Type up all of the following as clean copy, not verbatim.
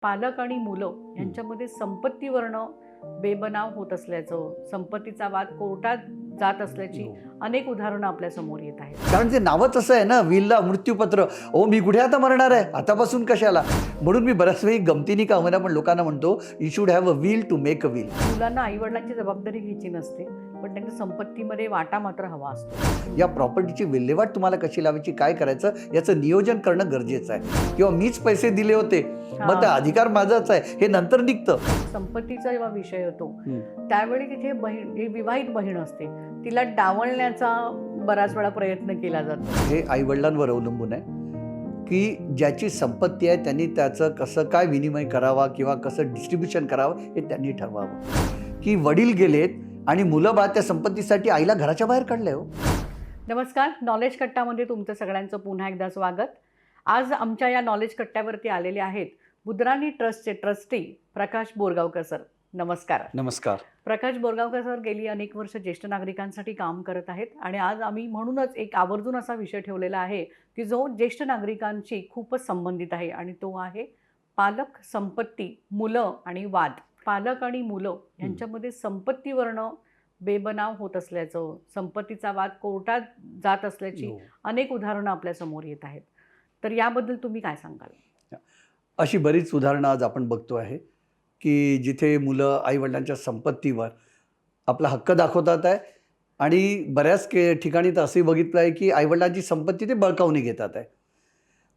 पालक आणि मुलं यांच्यामध्ये संपत्तीवरनं बेबनाव होत असल्याचं, संपत्तीचा वाद कोर्टात जात असल्याची अनेक उदाहरणं आपल्या समोर येत आहेत. कारण ते नावच असं आहे ना, विलला मृत्यूपत्र. ओ मी कुठे आता मरणार आहे, आतापासून कशाला. म्हणून मी बऱ्याच वेळी गमतीने का होईना पण लोकांना म्हणतो, you should have a will to make a will. मुलांना आईवडिलांची जबाबदारी घ्यायची नसते, पण त्यांच्या संपत्तीमध्ये वाटा मात्र हवा असतो. या प्रॉपर्टीची विल्हेवाट तुम्हाला कशी लावायची, काय करायचं याचं नियोजन करणं गरजेचं आहे. किंवा मीच पैसे दिले होते, मग त्या अधिकार माझाच आहे हे नंतर निघतं. संपत्तीचा जेव्हा विषय होतो त्यावेळी तिथे बहीण, जी विवाहित बहीण असते, तिला डावलण्याचा बराच वेळा प्रयत्न केला जातो. हे आईवडिलांवर अवलंबून आहे की ज्याची संपत्ती आहे त्यांनी त्याचं कसं काय विनिमय करावा किंवा कसं डिस्ट्रीब्युशन करावं हे त्यांनी ठरवावं. की वडील गेलेत आणि मुलं बा त्या संपत्तीसाठी आईला घराच्या बाहेर काढलंय. हो नमस्कार, नॉलेज कट्टामध्ये तुमचं सगळ्यांचं पुन्हा एकदा स्वागत. आज आमच्या या नॉलेज कट्ट्यावरती आलेले आहेत बुद्राणी ट्रस्टचे ट्रस्टी प्रकाश बोरगावकर सर. नमस्कार. नमस्कार. प्रकाश बोरगावकर सर गेली अनेक वर्ष ज्येष्ठ नागरिकांसाठी काम करत आहेत आणि आज आम्ही म्हणूनच एक आवर्जून असा विषय ठेवलेला आहे की जो ज्येष्ठ नागरिकांशी खूपच संबंधित आहे आणि तो आहे पालक, संपत्ती, मुलं आणि वाद. पालक आणि मुलं यांच्यामध्ये संपत्तीवरनं बेबनाव होत असल्याचं, संपत्तीचा वाद कोर्टात जात असल्याची अनेक उदाहरणं आपल्या समोर येत आहेत. तर याबद्दल तुम्ही काय सांगाल? अशी बरीच उदाहरणं आज आपण बघतो आहे की जिथे मुलं आईवडिलांच्या संपत्तीवर आपला हक्क दाखवतात आहे आणि बऱ्याच ठिकाणी तर असंही बघितलं आहे की आईवडिलांची संपत्ती ते बळकावून घेतात आहे.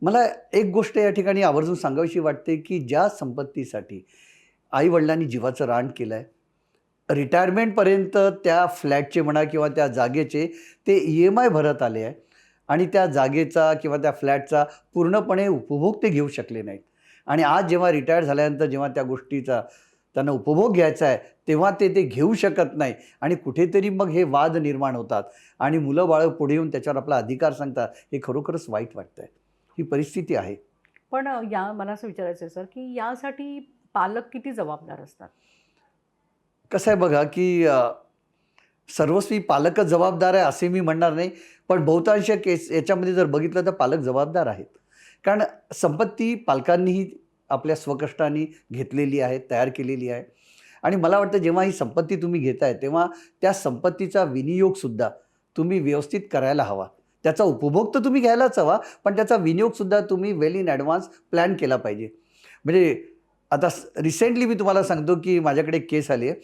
मला एक गोष्ट या ठिकाणी आवर्जून सांगावीशी वाटते की ज्या संपत्तीसाठी आईवडिलांनी जीवाचं रान केलं आहे, रिटायरमेंटपर्यंत त्या फ्लॅटचे म्हणा किंवा त्या जागेचे ते EMI भरत आले आहे आणि त्या जागेचा किंवा त्या फ्लॅटचा पूर्णपणे उपभोग ते घेऊ शकले नाहीत. आणि आज जेव्हा रिटायर झाल्यानंतर जेव्हा त्या गोष्टीचा त्यांना उपभोग घ्यायचा आहे तेव्हा ते घेऊ शकत नाही आणि कुठेतरी मग हे वाद निर्माण होतात आणि मुलं बाळं पुढे येऊन त्याच्यावर आपला अधिकार सांगतात. हे खरोखरच वाईट वाटतं आहे. ही परिस्थिती आहे. पण मला असं विचारायचं आहे सर की यासाठी पालक किती जबाबदार असतात? कसं आहे बघा की सर्वस्वी पालकच जबाबदार आहे असे मी म्हणणार नाही, पण बहुतांश केस याच्यामध्ये जर बघितलं तर पालक जबाबदार आहेत. कारण संपत्ती पालकांनीही आपल्या स्वकष्टाने घेतलेली आहे, तयार केलेली आहे. आणि मला वाटतं जेव्हा ही संपत्ती तुम्ही घेताय तेव्हा त्या संपत्तीचा विनियोगसुद्धा तुम्ही व्यवस्थित करायला हवा. त्याचा उपभोग तर तुम्ही घ्यायलाच हवा, पण त्याचा विनियोगसुद्धा तुम्ही वेल इन ॲडव्हान्स प्लॅन केला पाहिजे. म्हणजे आता रिसेंटली मी तुम्हाला सांगतो की माझ्याकडे एक केस आली आहे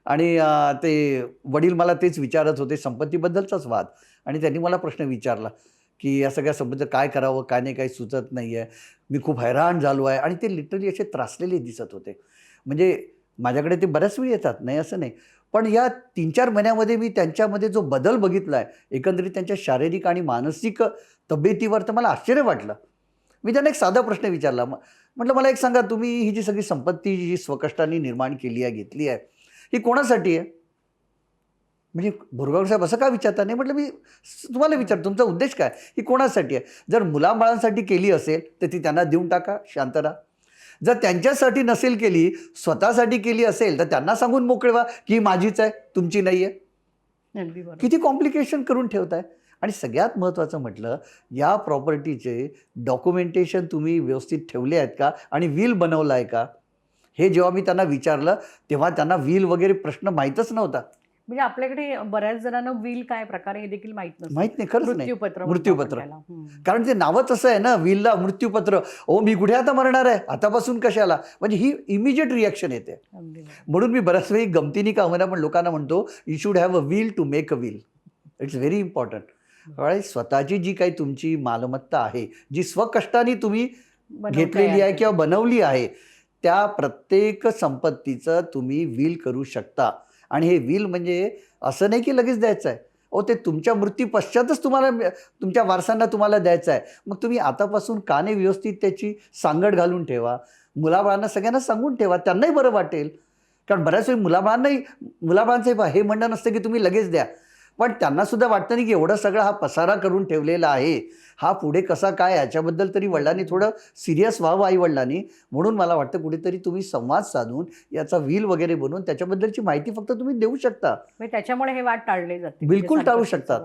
आणि ते वडील मला तेच विचारत होते, संपत्तीबद्दलचाच वाद. आणि त्यांनी मला प्रश्न विचारला की या सगळ्या संबंध काय करावं, काय नाही, काही सुचत नाही आहे, मी खूप हैराण झालो आहे. आणि ते लिटरली असे त्रासलेले दिसत होते. म्हणजे माझ्याकडे ते बऱ्याच वेळी येतात, नाही असं नाही, पण या 3-4 महिन्यामध्ये मी त्यांच्यामध्ये जो बदल बघितला आहे एकंदरीत त्यांच्या शारीरिक आणि मानसिक तब्येतीवर, तर मला आश्चर्य वाटलं. मी त्यांना एक साधा प्रश्न विचारला. म्हटलं मला एक सांगा, तुम्ही ही जी सगळी संपत्ती जी स्वकष्टाने निर्माण केली आहे, घेतली आहे, ही कोणासाठी आहे? म्हणजे बोरगावकर साहेब असं का विचारता? नाही म्हटलं, मी तुम्हाला विचार, तुमचा उद्देश काय, ही कोणासाठी आहे? जर मुलाबाळांसाठी केली असेल तर ती त्यांना देऊन टाका, शांत राहा. जर त्यांच्यासाठी नसेल केली, स्वतःसाठी केली असेल तर त्यांना सांगून मोकळे व्हा की माझीच आहे, तुमची नाही आहे. अगदी बरोबर. किती कॉम्प्लिकेशन करून ठेवताय. आणि सगळ्यात महत्त्वाचं म्हटलं, या प्रॉपर्टीचे डॉक्युमेंटेशन तुम्ही व्यवस्थित ठेवले आहेत का आणि विल बनवला आहे का? हे जेव्हा मी त्यांना विचारलं तेव्हा त्यांना विल वगैरे प्रश्न माहीतच नव्हता. म्हणजे आपल्याकडे बऱ्याच जणांना विल काय प्रकार हे देखील माहित नाही, खरंच नाही. मृत्यूपत्र. मृत्यूपत्र. कारण ते नावच असं आहे ना, विलला मृत्यूपत्र. ओ मी कुठे आता मरणार आहे, आतापासून कशाला. म्हणजे ही इमिजिएट रिॲक्शन येते. म्हणून मी बऱ्याच वेळी गमतीने का होईना पण लोकांना म्हणतो, you should have a will to make a will. It's very important. स्वतःची जी काही तुमची मालमत्ता आहे, जी स्वकष्टाने तुम्ही घेतलेली आहे किंवा बनवली आहे, त्या प्रत्येक संपत्तीचं तुम्ही विल करू शकता. आणि हे विल म्हणजे असं नाही की लगेच द्यायचं आहे. ते तुमच्या मृत्यू पश्चातच तुम्हाला, तुमच्या वारसांना तुम्हाला द्यायचं आहे. मग तुम्ही आतापासून का नाही व्यवस्थित त्याची सांगड घालून ठेवा. मुलाबाळांना सगळ्यांना सांगून ठेवा, त्यांनाही बरं वाटेल. कारण बऱ्याच वेळी मुलाबाळांचं हे म्हणणं नसतं की तुम्ही लगेच द्या, पण त्यांनासुद्धा वाटतं नाही की एवढा सगळा हा पसारा करून ठेवलेला आहे, हा पुढे कसा काय, याच्याबद्दल तरी वडिलांनी थोडं सिरियस व्हावं, आईवडिलांनी. म्हणून मला वाटतं कुठेतरी तुम्ही संवाद साधून याचा विल वगैरे बनवून त्याच्याबद्दलची माहिती फक्त तुम्ही देऊ शकता. त्याच्यामुळे हे वाद टाळले जाते. बिलकुल टाळू शकतात.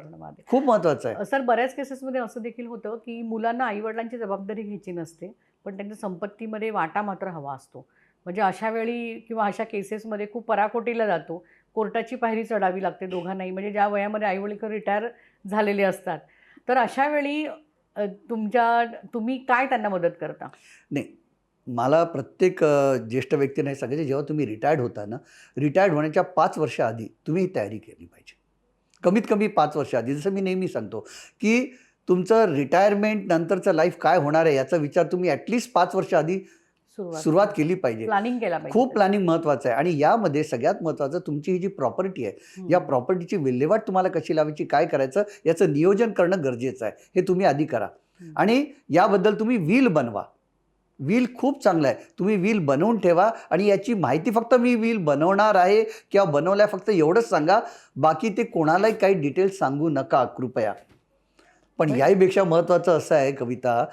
खूप महत्त्वाचं आहे. सर, बऱ्याच केसेसमध्ये असं देखील होतं की मुलांना आईवडिलांची जबाबदारी घ्यायची नसते, पण त्यांच्या संपत्तीमध्ये वाटा मात्र हवा असतो. म्हणजे अशा वेळी किंवा अशा केसेसमध्ये खूप पराकोटीला जातो. कोर्टाची पायरी चढावी लागते दोघांनाही, म्हणजे ज्या वयामध्ये आई-वडील रिटायर झालेले असतात. तर अशा वेळी तुम्ही काय त्यांना मदत करता? नाही, मला प्रत्येक ज्येष्ठ व्यक्तीने हे सांगायचे, जेव्हा तुम्ही रिटायर्ड होता ना, रिटायर्ड होण्याच्या 5 वर्षाआधी तुम्ही ही तयारी केली पाहिजे. कमीत कमी 5 वर्षाआधी. जसं मी नेहमी सांगतो, की तुमचं रिटायरमेंट नंतरचं लाईफ काय होणार आहे याचा विचार तुम्ही ॲटलीस्ट 5 वर्ष आधी सुरुवात केली पाहिजे. प्लॅनिंग केला पाहिजे. खूप प्लॅनिंग महत्त्वाचं आहे. आणि यामध्ये सगळ्यात महत्त्वाचं तुमची ही जी प्रॉपर्टी आहे, या प्रॉपर्टीची विल्हेवाट तुम्हाला कशी लावायची, काय करायचं याचं नियोजन करणं गरजेचं आहे. हे तुम्ही आधी करा. आणि याबद्दल तुम्ही विल बनवा. विल खूप चांगलं आहे. तुम्ही विल बनवून ठेवा आणि याची माहिती फक्त मी विल बनवणार आहे किंवा बनवल्या फक्त एवढंच सांगा. बाकी ते कोणालाही काही डिटेल्स सांगू नका कृपया. पण याहीपेक्षा महत्त्वाचं असं आहे कविता,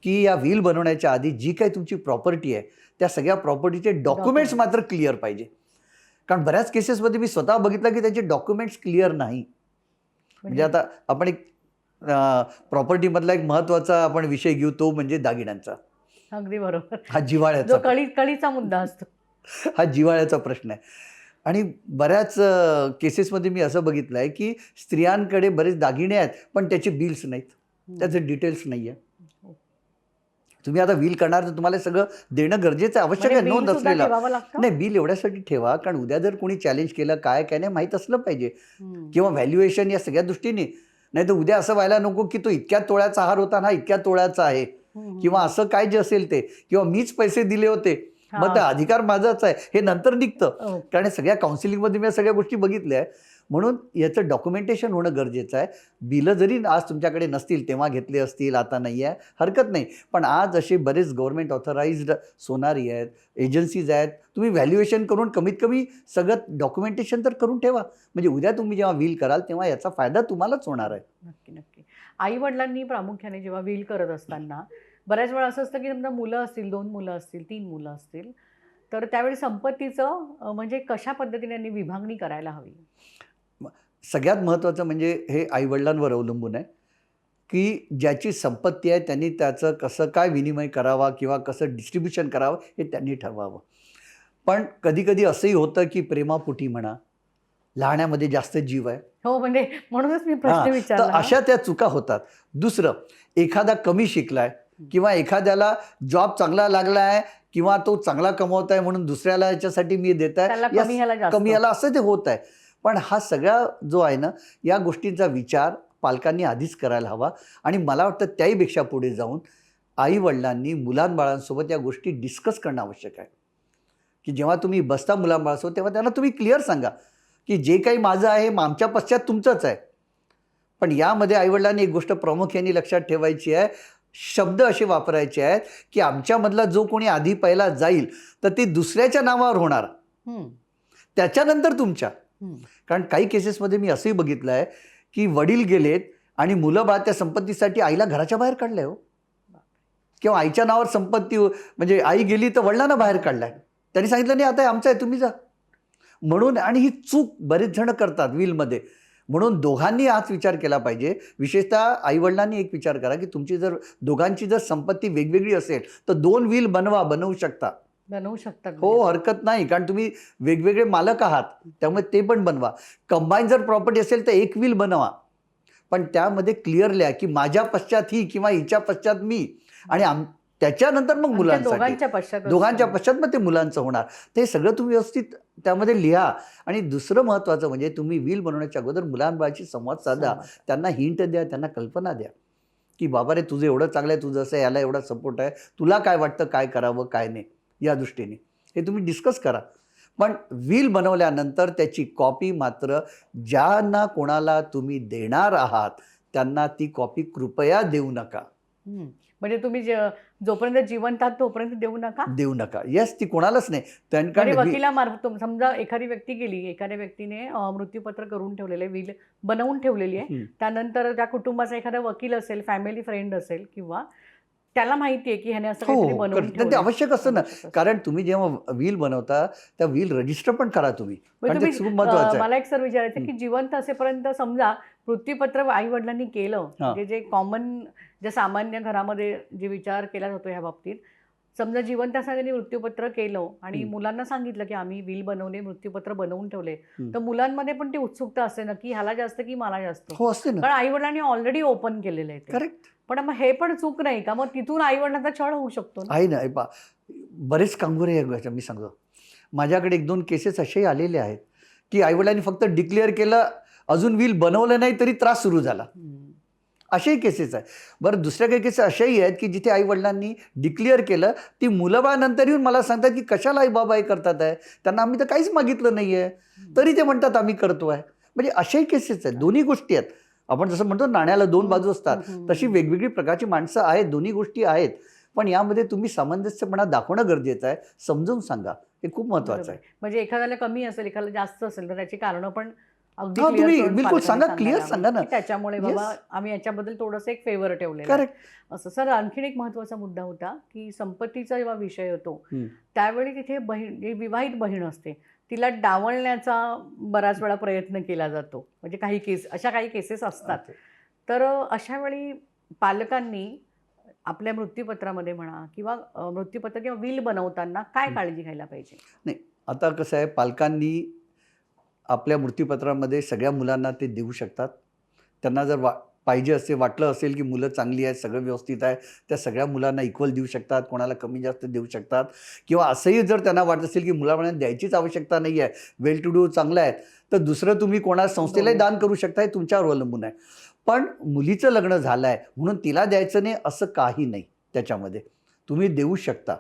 की या विल बनवण्याच्या आधी जी काही तुमची प्रॉपर्टी आहे त्या सगळ्या प्रॉपर्टीचे डॉक्युमेंट्स मात्र क्लिअर पाहिजे. कारण बऱ्याच केसेसमध्ये मी स्वतः बघितलं की त्याचे डॉक्युमेंट्स क्लिअर नाही. म्हणजे आता आपण एक प्रॉपर्टीमधला एक महत्त्वाचा आपण विषय घेऊ, तो म्हणजे दागिन्यांचा. अगदी बरोबर. हा जिव्हाळ्याचा कळीचा मुद्दा असतो. हा जिव्हाळ्याचा प्रश्न आहे. आणि बऱ्याच केसेसमध्ये मी असं बघितलं आहे की स्त्रियांकडे बरेच दागिने आहेत पण त्याचे बिल्स नाहीत, त्याचे डिटेल्स नाही आहे. तुम्ही आता विल करणार तर तुम्हाला सगळं देणं गरजेचं आहे, आवश्यक आहे, नोंद असलेला. नाही, बिल एवढ्यासाठी ठेवा कारण उद्या जर कोणी चॅलेंज केलं काय काय नाही माहीत असलं पाहिजे, किंवा व्हॅल्युएशन या सगळ्या दृष्टीने. नाही तर उद्या असं व्हायला नको की तो इतक्या तोळ्याचा हार होता ना, इतक्या तोळ्याचा आहे, किंवा असं काय जे असेल ते, किंवा मीच पैसे दिले होते मग ते अधिकार माझाच आहे हे नंतर निघतं. कारण सगळ्या काउन्सिलिंगमध्ये मी या सगळ्या गोष्टी बघितल्या आहे. म्हणून याचं डॉक्युमेंटेशन होणं गरजेचं आहे. बिलं जरी आज तुमच्याकडे नसतील, तेव्हा घेतले असतील, आता नाही आहे, हरकत नाही. पण आज असे बरेच गव्हर्नमेंट ऑथराइज्ड सोनारी आहेत, एजन्सीज आहेत, तुम्ही व्हॅल्युएशन करून कमीत कमी सगळं डॉक्युमेंटेशन तर करून ठेवा. म्हणजे उद्या तुम्ही जेव्हा विल कराल तेव्हा याचा फायदा तुम्हालाच होणार आहे. नक्की. आई-वडिलांनी प्रामुख्याने जेव्हा विल करत असताना बऱ्याच वेळा असं असतं की समजा मुलं असतील, 2 मुलं असतील, 3 मुलं असतील, तर त्यावेळी संपत्तीचं म्हणजे कशा पद्धतीने त्यांनी विभागणी करायला हवी? सगळ्यात महत्त्वाचं म्हणजे हे आईवडिलांवर अवलंबून आहे की ज्याची संपत्ती आहे त्यांनी त्याचं कसं काय विनिमय करावा किंवा कसं डिस्ट्रीब्युशन करावं हे त्यांनी ठरवावं. पण कधीकधी असंही होतं की प्रेमापोटी म्हणा, लहाण्यामध्ये जास्त जीव आहे. हो, म्हणजे म्हणूनच मी प्रश्न तर विचारला. अशा त्या चुका होतात. दुसरं, एखादा कमी शिकलाय किंवा एखाद्याला जॉब चांगला लागला आहे किंवा तो चांगला कमवत आहे म्हणून दुसऱ्याला याच्यासाठी मी देत त्याला कमी ह्याला आहे, जास्त. कमी याला, असं ते होत आहे. पण हा सगळा जो आहे ना, या गोष्टींचा विचार पालकांनी आधीच करायला हवा. आणि मला वाटतं त्याहीपेक्षा पुढे जाऊन आईवडिलांनी मुलांबाळांसोबत या गोष्टी डिस्कस करणं आवश्यक आहे. की जेव्हा तुम्ही बसता मुलांबाळांसोबत तेव्हा त्यांना तुम्ही क्लिअर सांगा की जे काही माझं आहे आमच्या पश्चात तुमचंच आहे. पण यामध्ये आईवडिलांनी एक गोष्ट प्रामुख्याने लक्षात ठेवायची आहे, शब्द असे वापरायचे आहेत की आमच्यामधला जो कोणी आधी पहिला जाईल तर ते दुसऱ्याच्या नावावर होणार, त्याच्यानंतर तुमच्या. कारण काही केसेसमध्ये मी असंही बघितलं आहे की वडील गेलेत आणि मुलं बाळ त्या संपत्तीसाठी आईला घराच्या बाहेर काढलंय हो, किंवा आईच्या नावावर संपत्ती, म्हणजे आई गेली तर वडिलांना बाहेर काढलाय. त्यांनी सांगितलं नाही आता आमचं आहे तुम्ही जा म्हणून. आणि ही चूक बरेच जण करतात विलमध्ये. म्हणून दोघांनी हाच विचार केला पाहिजे. विशेषतः आईवडिलांनी एक विचार करा की तुमची जर दोघांची जर संपत्ती वेगवेगळी असेल तर 2 विल बनवू शकतात. हो, हरकत नाही, कारण तुम्ही वेगवेगळे मालक आहात त्यामुळे ते पण बनवा. कंबाईन जर प्रॉपर्टी असेल तर 1 विल बनवा, पण त्यामध्ये क्लिअर लिहा की माझ्या पश्चात ही किंवा हिच्या पश्चात मी, आणि त्याच्यानंतर मग मुलांसाठी, दोघांच्या पश्चात मग ते मुलांचं होणार. ते सगळं तुम्ही व्यवस्थित त्यामध्ये लिहा. आणि दुसरं महत्त्वाचं म्हणजे तुम्ही विल बनवण्याच्या अगोदर मुलांबाळाशी संवाद साधा, त्यांना हिंट द्या, त्यांना कल्पना द्या की बाबा रे तुझं एवढं चांगलं आहे, तुझं असं, याला एवढा सपोर्ट आहे, तुला काय वाटतं काय करावं काय नाही, या दृष्टीने हे तुम्ही डिस्कस करा. पण विल बनवल्यानंतर त्याची कॉपी मात्र ज्यांना कोणाला तुम्ही देणार आहात त्यांना ती कॉपी कृपया देऊ नका. म्हणजे तुम्ही जोपर्यंत जिवंत आहात तोपर्यंत देऊ नका. येस, ती कोणालाच नाही. म्हणजे वकिलामार्फत समजा एखादी व्यक्ती गेली, एखाद्या व्यक्तीने मृत्यूपत्र करून ठेवलेले, विल बनवून ठेवलेली आहे, त्यानंतर त्या कुटुंबाचा एखादा वकील असेल, फॅमिली फ्रेंड असेल, किंवा त्याला माहिती आहे की ह्याने असं काहीतरी बनवून ठेवलं, ते आवश्यक असतं ना. कारण तुम्ही जेव्हा विल बनवता त्या विल रजिस्टर पण करा तुम्ही. मला एक सर विचारायचं की जिवंत असेपर्यंत समजा मृत्यूपत्र आई वडिलांनी केलं, म्हणजे जे कॉमन, जे सामान्य घरामध्ये जे विचार केला जातो ह्या बाबतीत, समजा जिवंत असताना त्यांनी मृत्यूपत्र केलं आणि हं. मुलांना सांगितलं की आम्ही विल बनवले, मृत्यूपत्र बनवून ठेवले, हं. तर मुलांमध्ये पण ती उत्सुकता असते ना की ह्याला जास्त की मला जास्त, हो, असते ना. कारण आईवडिलांनी ऑलरेडी ओपन केलेलं आहे ते. करेक्ट. पण मग हे पण चूक नाही का? मग तिथून आईवडिलांचा छळ होऊ शकतो ना. आहे ना. हे पहा, बरेच कांगोरे आहेत मी सांगतो. माझ्याकडे 1-2 केसेस असेही आलेले आहेत, की आई फक्त डिक्लेअर केलं, अजून विल बनवलं नाही तरी त्रास सुरू झाला. हम्म. अशाही केसेस आहेत. बरं, दुसऱ्या काही केसेस अशाही आहेत, की जिथे आई-वडिलांनी डिक्लेअर केलं, ती मुलं बाळ नंतर येऊन मला सांगतात, की कशाला आई-बाबा हे करतात आहे? त्यांना आम्ही तर काहीच मागितलं नाही आहे. तरी ते म्हणतात आम्ही करतो आहे. म्हणजे अशाही केसेस आहेत. दोन्ही गोष्टी आहेत. आपण जसं म्हणतो नाण्याला 2 बाजू असतात. तशी वेगवेगळी प्रकारची माणसं आहेत. दोन्ही गोष्टी आहेत. पण यामध्ये तुम्ही सामंजस्यपणा दाखवणं गरजेचं आहे. समजून सांगा. हे खूप महत्त्वाचं बरोबर. आहे. म्हणजे एखाद्याला कमी असेल, एखाद्याला जास्त असेल, तर त्याची कारणं पण अगदी हां, क्लिअर तुम्ही करून बिलकुल पालकांनी सांगा, क्लिअर सांगायला सांगा हवं, ना. की त्याच्यामुळे बाबा येस. आम्ही याच्याबद्दल थोडंसं एक फेवर ठेवलेलं आहे. करेक्ट. असं. सर, आणखीन एक महत्त्वाचा मुद्दा होता, की संपत्तीचा जेव्हा विषय येतो, हं. त्यावेळी तिथे बहीण, जी विवाहित बहीण असते, तिला डावलण्याचा बऱ्याच वेळा प्रयत्न केला जातो. म्हणजे अशा काही केसेस असतात. तर अशा वेळी पालकांनी आपल्या मृत्यूपत्रामध्ये म्हणा किंवा मृत्यूपत्र किंवा विल बनवताना काय काळजी घ्यायला पाहिजे? नाही, आता कसं आहे, पालकांनी आपल्या मृत्यूपत्रामध्ये सगळ्या मुलांना ते देऊ शकतात. त्यांना जर पाहिजे वाटलं असेल की मुलं चांगली आहेत, सगळं व्यवस्थित आहे, त्या सगळ्या मुलांना इक्वल देऊ शकतात, कोणाला कमी जास्त देऊ शकतात. किंवा असंही जर त्यांना वाटत असेल की मुलांना द्यायचीच आवश्यकता नाही आहे, वेल टू डू चांगलं आहे, तर दुसरं तुम्ही कोणा संस्थेलाही दान करू शकता. हे तुमच्यावर अवलंबून आहे. पण मुलीचं लग्न झालं आहे म्हणून तिला द्यायचं नाही असं काही नाही त्याच्यामध्ये. तुम्ही देऊ शकता.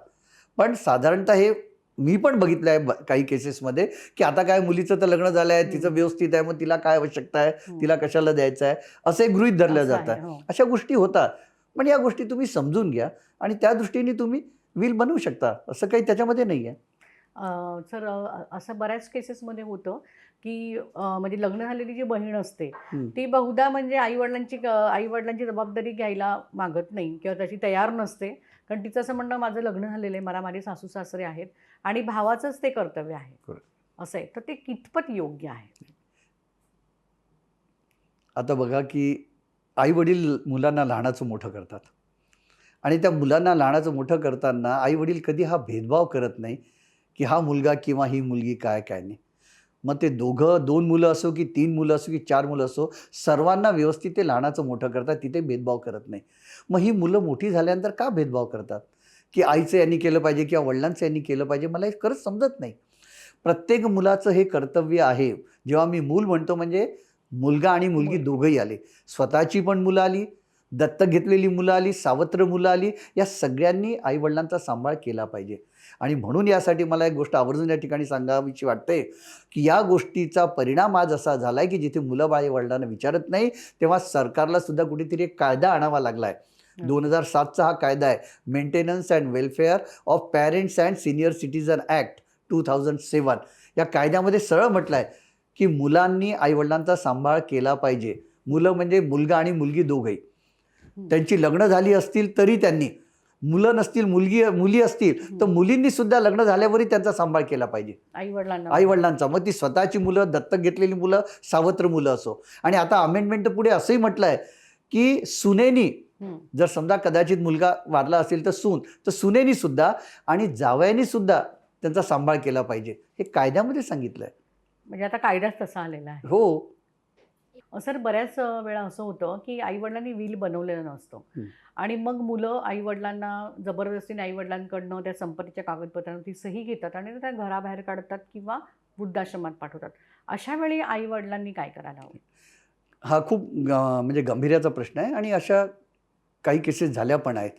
पण साधारणतः हे मी पण बघितलं आहे काही केसेसमध्ये, की आता काय मुलीचं तर लग्न झालं आहे, तिचं व्यवस्थित आहे, मग तिला काय आवश्यकता आहे, तिला कशाला द्यायचं आहे, असं गृहीत धरलं असं आहे, जातं. हो. अशा गोष्टी होतात. पण या गोष्टी तुम्ही समजून घ्या आणि त्या दृष्टीने तुम्ही विल बनवू शकता. असं काही त्याच्यामध्ये नाही आहे. सर, असं बऱ्याच केसेसमध्ये होतं, की म्हणजे लग्न झालेली जी बहीण असते, ती बहुधा म्हणजे आईवडिलांची जबाबदारी घ्यायला मागत नाही किंवा त्याची तयार नसते. कारण तिचं असं म्हणणं, माझं लग्न झालेलं आहे, मला माझे सासू सासरे आहेत आणि भावाचंच ते कर्तव्य आहे. Correct. असं आहे. तर ते कितपत योग्य आहे? आता बघा, की आई-वडील मुलांना लहानाचं मोठं करतात आणि त्या मुलांना लहानाचं मोठं करताना आई-वडील कधी हा भेदभाव करत नाही, की हा मुलगा किंवा ही मुलगी काय नाही. मग ते दोघं 2 मुलं असो की 3 मुलं असो की 4 मुलं असो, सर्वांना व्यवस्थित ते लहानाचं मोठं करतात. तिथे भेदभाव करत नाही. मग ही मुलं मोठी झाल्यानंतर का भेदभाव करतात? की आईचं यांनी केलं पाहिजे किंवा वडिलांचं यांनी केलं पाहिजे, मला हे खरंच समजत नाही. प्रत्येक मुलाचं हे कर्तव्य आहे. जेव्हा मी मूल म्हणतो म्हणजे मुलगा आणि मुलगी दोघंही आले. स्वतःची पण मुलं आली, दत्तक घेतलेली मुलं आली, सावत्र मुलं आली. या सगळ्यांनी आई-वडिलांचा सांभाळ केला पाहिजे. आणि म्हणून यासाठी मला एक गोष्ट आवर्जून या ठिकाणी सांगावीशी वाटते, की या गोष्टीचा परिणाम आज असा झाला आहे, की जिथे मुलं आई-वडिलांना विचारत नाही, तेव्हा सरकारला सुद्धा कुठेतरी एक कायदा आणावा लागला आहे. 2007चा हा कायदा आहे, maintenance and welfare of parents and senior citizen act 2007. या कायद्यामध्ये सरळ म्हटलं आहे, की मुलांनी आईवडिलांचा सांभाळ केला पाहिजे. मुलं म्हणजे मुलगा आणि मुलगी दोघंही. त्यांची लग्न झाली असतील तरी त्यांनी, मुलं नसतील, मुली असतील तर मुलींनी सुद्धा लग्न झाल्यावरही त्यांचा सांभाळ केला पाहिजे आईवडिलांचा. मग ती स्वतःची मुलं, दत्तक घेतलेली मुलं, सावत्र मुलं असो. आणि आता अमेंडमेंट पुढे असंही म्हटलं आहे, की सुनेनी, जर समजा कदाचित मुलगा वारला असेल तर सुनेनी सुद्धा आणि जावयानी सुद्धा त्यांचा सांभाळ केला पाहिजे. हे कायद्यामध्ये सांगितलं आहे. म्हणजे आता कायदाच तसा आलेला आहे. हो. सर, बऱ्याच वेळा असं होतं, की आईवडिलांनी विल बनवलेलं नसतं आणि मग मुलं आईवडिलांना जबरदस्तीने आईवडिलांकडनं त्या संपत्तीच्या कागदपत्रांवरती सही घेतात आणि त्या घराबाहेर काढतात किंवा वृद्धाश्रमात पाठवतात. अशा वेळी आईवडिलांनी काय करायला हवं? हा खूप म्हणजे गंभीर्याचा प्रश्न आहे आणि अशा काही केसेस झाल्या पण आहेत.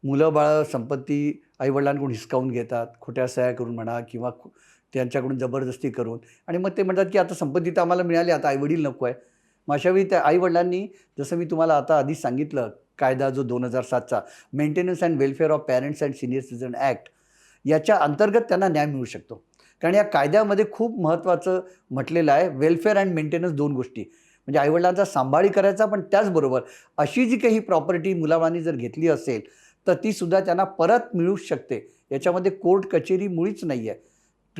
मुलं बाळं संपत्ती आईवडिलांकडून हिसकावून घेतात, खोट्या सह्या करून म्हणा किंवा त्यांच्याकडून जबरदस्ती करून, आणि मग ते म्हणतात की आता संपत्ती तर आम्हाला मिळाली, आता आईवडील नको आहे. मग अशावेळी त्या आईवडिलांनी, जसं मी तुम्हाला आता आधीच सांगितलं, कायदा जो 2007चा maintenance and welfare of parents and senior citizen act, याच्या अंतर्गत त्यांना न्याय मिळू शकतो. कारण या कायद्यामध्ये खूप महत्त्वाचं म्हटलेलं आहे, वेलफेअर अँड मेंटेनन्स 2 गोष्टी. म्हणजे आईवडिलांचा सांभाळी करायचा, पण त्याचबरोबर अशी जी काही प्रॉपर्टी मुलाबाळांनी जर घेतली असेल तर ती सुद्धा त्यांना परत मिळू शकते. याच्यामध्ये कोर्ट कचेरी मुळीच नाही आहे.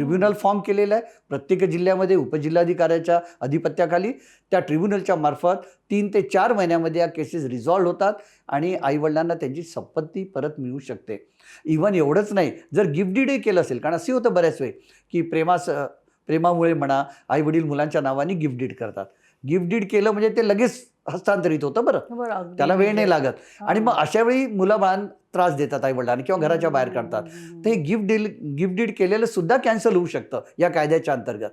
ट्रिब्युनल फॉर्म केलेलं आहे. प्रत्येक जिल्ह्यामध्ये उपजिल्हाधिकाऱ्याच्या अधिपत्याखाली त्या ट्रिब्युनलच्या मार्फत 3 ते 4 महिन्यामध्ये या केसेस रिझॉल्व्ह होतात आणि आईवडिलांना त्यांची संपत्ती परत मिळू शकते. इव्हन एवढंच नाही, जर गिफ्ट डीडही केलं असेल, कारण असे होतं बऱ्याच वेळी की प्रेमामुळे म्हणा आईवडील मुलांच्या नावाने गिफ्ट डीड करतात. गिफ्ट डीड केलं म्हणजे ते लगेच हस्तांतरित होतं. बरं, अगदी त्याला वेळ म्हणजे नाही लागत. आणि मग अशा वेळी मुलं त्रास देतात आईवडिलांना किंवा घराच्या बाहेर काढतात. तर हे गिफ्ट डीड केलेलं सुद्धा कॅन्सल होऊ शकतं या कायद्याच्या अंतर्गत.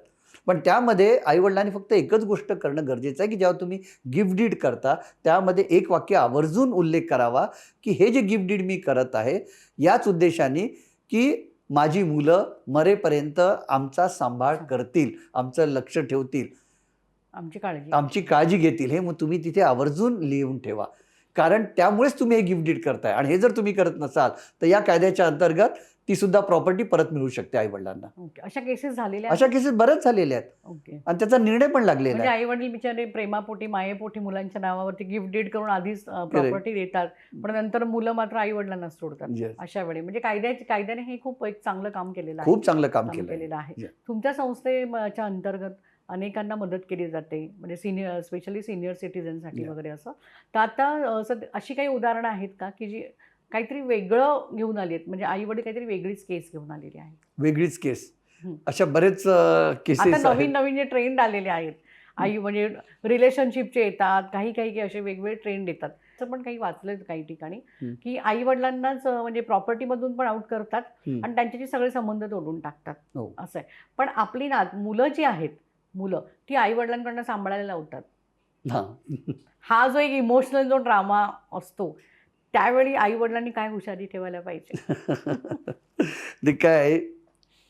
पण त्यामध्ये आईवडिलांनी फक्त एकच गोष्ट करणं गरजेचं आहे की जेव्हा तुम्ही गिफ्ट डीड करता त्यामध्ये एक वाक्य आवर्जून उल्लेख करावा की हे जे गिफ्ट डीड मी करत आहे याच उद्देशाने की माझी मुलं मरेपर्यंत आमचा सांभाळ करतील, आमचं लक्ष ठेवतील, आमची काळजी घेतील. हे मग तुम्ही तिथे आवर्जून लिहून ठेवा, कारण त्यामुळेच तुम्ही हे गिफ्ट डीड करताय. आणि हे जर तुम्ही करत नसाल तर या कायद्याच्या अंतर्गत ती सुद्धा प्रॉपर्टी परत मिळू शकते आईवडिलांना. अशा केसेस झालेल्या अशा केसेस बऱ्याच झालेल्या आहेत. ओके. आणि त्याचा निर्णय पण लागलेला म्हणजे आहे. आई वडील बिचारे प्रेमापोटी मायेपोटी मुलांच्या नावावरती गिफ्ट डीड करून आधीच प्रॉपर्टी देतात, पण नंतर मुलं मात्र आई वडिलांना सोडतात. Yes. अशा वेळी म्हणजे कायद्याने हे खूप एक चांगलं काम केलेलं आहे. खूप चांगलं काम केलेलं आहे. Yes. तुमच्या संस्थेच्या अंतर्गत अनेकांना मदत केली जाते, म्हणजे स्पेशली सिनियर सिटीजनसाठी Yeah. वगैरे असं. तर आता अशी काही उदाहरणं आहेत का की जी काहीतरी वेगळं घेऊन आली आहेत, म्हणजे आई वडील काहीतरी वेगळीच केस घेऊन आलेली आहे? वेगळीच केस, हं. अशा बरेच केसेस आता नवीन जे ट्रेंड आलेले आहेत, आई म्हणजे रिलेशनशिपचे येतात, काही असे वेगवेगळे ट्रेंड येतात. असं पण काही वाचलं काही ठिकाणी की आई वडिलांनाच म्हणजे प्रॉपर्टीमधून पण आउट करतात आणि त्यांच्याशी सगळे संबंध तोडून टाकतात. हो. असं आहे. पण आपली मुलं जी आहेत, ती आई वडिलांकडनं सांभाळायला लावतात. हा जो एक इमोशनल जो ड्रामा असतो त्यावेळी आई वडिलांनी काय हुशारी ठेवायला पाहिजे? ते काय,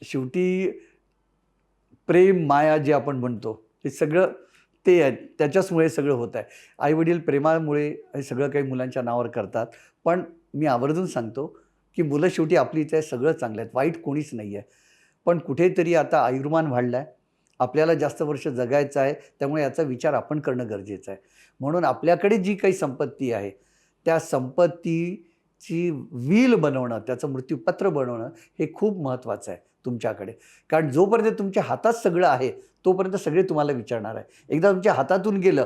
शेवटी प्रेम माया जे आपण म्हणतो हे सगळं ते आहे, त्याच्याचमुळे सगळं होत आहे. आई वडील प्रेमामुळे हे सगळं काही मुलांच्या नावावर करतात. पण मी आवर्जून सांगतो की मुलं शेवटी आपली इथे सगळं चांगलं आहेत, वाईट कोणीच नाही आहे. पण कुठेतरी आता आयुर्मान वाढला आहे, आपल्याला जास्त वर्ष जगायचं आहे, त्यामुळे याचा विचार आपण करणं गरजेचं आहे. म्हणून आपल्याकडे जी काही संपत्ती आहे त्या संपत्तीची विल बनवणं, त्याचं मृत्यूपत्र बनवणं हे खूप महत्त्वाचं आहे तुमच्याकडे. कारण जोपर्यंत तुमच्या हातात सगळं आहे तोपर्यंत सगळे तुम्हाला विचारणार आहे. एकदा तुमच्या हातातून गेलं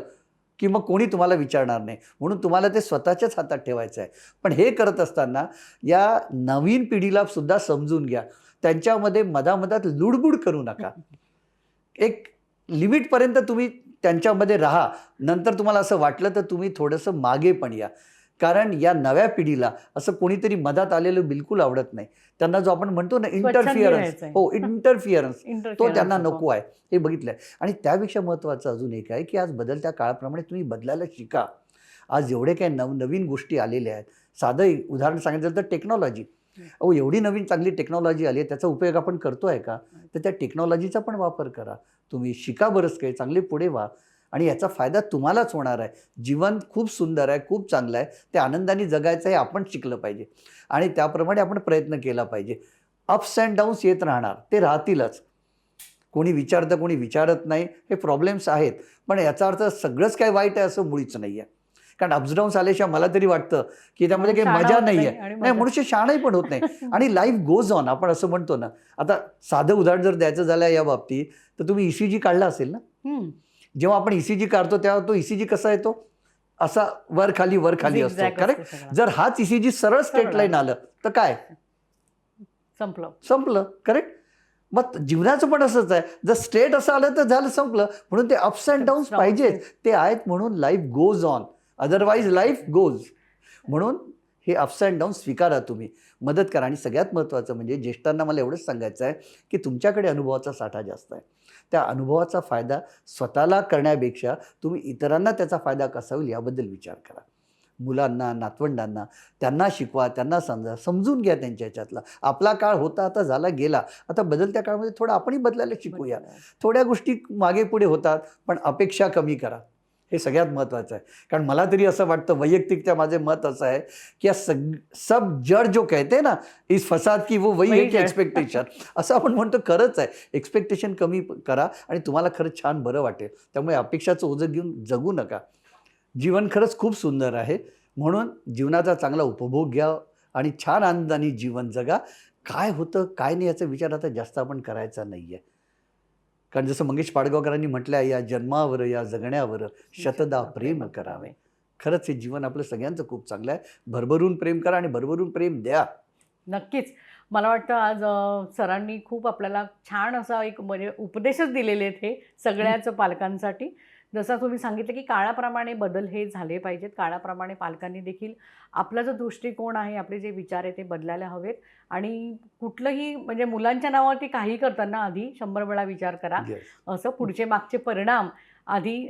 की मग कोणी तुम्हाला विचारणार नाही. म्हणून तुम्हाला ते स्वतःच्याच हातात ठेवायचं आहे. पण हे करत असताना या नवीन पिढीला सुद्धा समजून घ्या, त्यांच्यामध्ये मधामधात लुडबुड करू नका. एक लिमिटपर्यंत तुम्ही त्यांच्यामध्ये राहा. नंतर तुम्हाला असं वाटलं तर तुम्ही थोडंसं मागे पण या. कारण या नव्या पिढीला असं कोणीतरी मधात आलेलं बिलकुल आवडत नाही. त्यांना जो आपण म्हणतो ना इंटरफिअरन्स, इंटरफिअरन्स, तो त्यांना नको आहे. हे बघितलं आहे. आणि त्यापेक्षा महत्त्वाचं अजून एक आहे की आज बदलत्या काळाप्रमाणे तुम्ही बदलायला शिका. आज एवढे काही नवीन गोष्टी आलेल्या आहेत. साधं उदाहरण सांगायचं तर टेक्नॉलॉजी. एवढी नवीन चांगली टेक्नॉलॉजी आली आहे, त्याचा उपयोग आपण करतो आहे का? तर त्या टेक्नॉलॉजीचा पण वापर करा. तुम्ही शिका बरंच काही, चांगले पुढे व्हा आणि याचा फायदा तुम्हालाच होणार आहे. जीवन खूप सुंदर आहे, खूप चांगलं आहे. ते आनंदाने जगायचं हे आपण शिकलं पाहिजे आणि त्याप्रमाणे आपण प्रयत्न केला पाहिजे. अप्स अँड डाऊन्स येत राहणार, ते राहतीलच. कोणी विचारतं, कोणी विचारत नाही, हे प्रॉब्लेम्स आहेत. पण याचा अर्थ सगळंच काय वाईट आहे असं मुळीच नाही आहे. कारण अप्स डाऊन्स आल्याशिवाय मला तरी वाटतं की त्यामध्ये काही मजा नाही आहे. नाही, मनुष्य शहाणाही पण होत नाही आणि लाईफ गोज ऑन आपण असं म्हणतो ना. आता साधं उदाहरण जर द्यायचं झालं या बाबतीत तर तुम्ही ECG काढला असेल ना. जेव्हा आपण ECG काढतो तेव्हा तो ECG कसा येतो, असा वर खाली असतो, करेक्ट? जर हाच ECG सरळ स्ट्रेट लाईन आलं तर काय, संपलं, करेक्ट? मग जीवनाचं पण असंच आहे. जर स्ट्रेट असं आलं तर झालं, संपलं. म्हणून ते अप्स अँड डाऊन्स पाहिजेत, ते आहेत म्हणून life goes on, otherwise life goes. म्हणून हे अप्स अँड डाऊन स्वीकारा, तुम्ही मदत करा. आणि सगळ्यात महत्त्वाचं म्हणजे ज्येष्ठांना मला एवढंच सांगायचं आहे की तुमच्याकडे अनुभवाचा साठा जास्त आहे. त्या अनुभवाचा फायदा स्वतःला करण्यापेक्षा तुम्ही इतरांना त्याचा फायदा कसा होईल याबद्दल विचार करा. मुलांना, नातवंडांना त्यांना शिकवा, त्यांना समजून घ्या त्यांच्या ह्याच्यातला. आपला काळ होता, आता झाला गेला. आता बदलत्या काळामध्ये थोडं आपणही बदलायला शिकूया. थोड्या गोष्टी मागे पुढे होतात, पण अपेक्षा कमी करा. हे सगळ्यात महत्त्वाचं आहे. कारण मला तरी असं वाटतं, वैयक्तिकच्या माझे मत असं आहे की या सब जड जो कहते ना इस फसाद की वो वही है की एक्सपेक्टेशन, असं आपण म्हणतो. खरंच आहे, एक्सपेक्टेशन कमी करा आणि तुम्हाला खरंच छान बरं वाटेल. त्यामुळे अपेक्षाचं ओझं घेऊन जगू नका. जीवन खरंच खूप सुंदर आहे. म्हणून जीवनाचा चांगला उपभोग घ्या आणि छान आनंदाने जीवन जगा. काय होतं काय नाही याचा विचार आता जास्त आपण करायचा नाही आहे. कारण जसं मंगेश पाडगावकरांनी म्हटलं आहे, या जन्मावर या जगण्यावर शतदा प्रेम करावे. खरंच हे जीवन आपलं सगळ्यांचं खूप चांगलं आहे. भरभरून प्रेम करा आणि भरभरून प्रेम द्या. नक्कीच. मला वाटतं आज सरांनी खूप आपल्याला छान असा एक म्हणजे उपदेशच दिलेले आहेत हे सगळ्याच पालकांसाठी. जसं तुम्ही सांगितलं, की काळाप्रमाणे बदल हे झाले पाहिजेत. काळाप्रमाणे पालकांनी देखील आपला जो दृष्टिकोन आहे, आपले जे विचार आहेत ते बदलायला हवेत आणि कुठलंही म्हणजे मुलांच्या नावावरती काही करताना आधी 100 वेळा विचार करा. Yes. असं पुढचे मागचे परिणाम आधी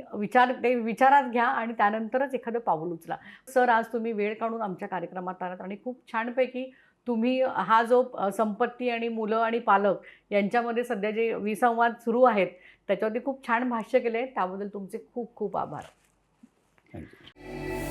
ते विचारात घ्या आणि त्यानंतरच एखादं पाऊल उचला. सर, आज तुम्ही वेळ काढून आमच्या कार्यक्रमात आलात आणि खूप छानपैकी तुम्ही हा जो संपत्ती आणि मुलं आणि पालक यांच्यामध्ये सध्या जे विसंवाद सुरू आहेत, त्याच्यावरती खूप छान भाष्य केले. त्याबद्दल तुमचे खूप खूप आभार. Thank you.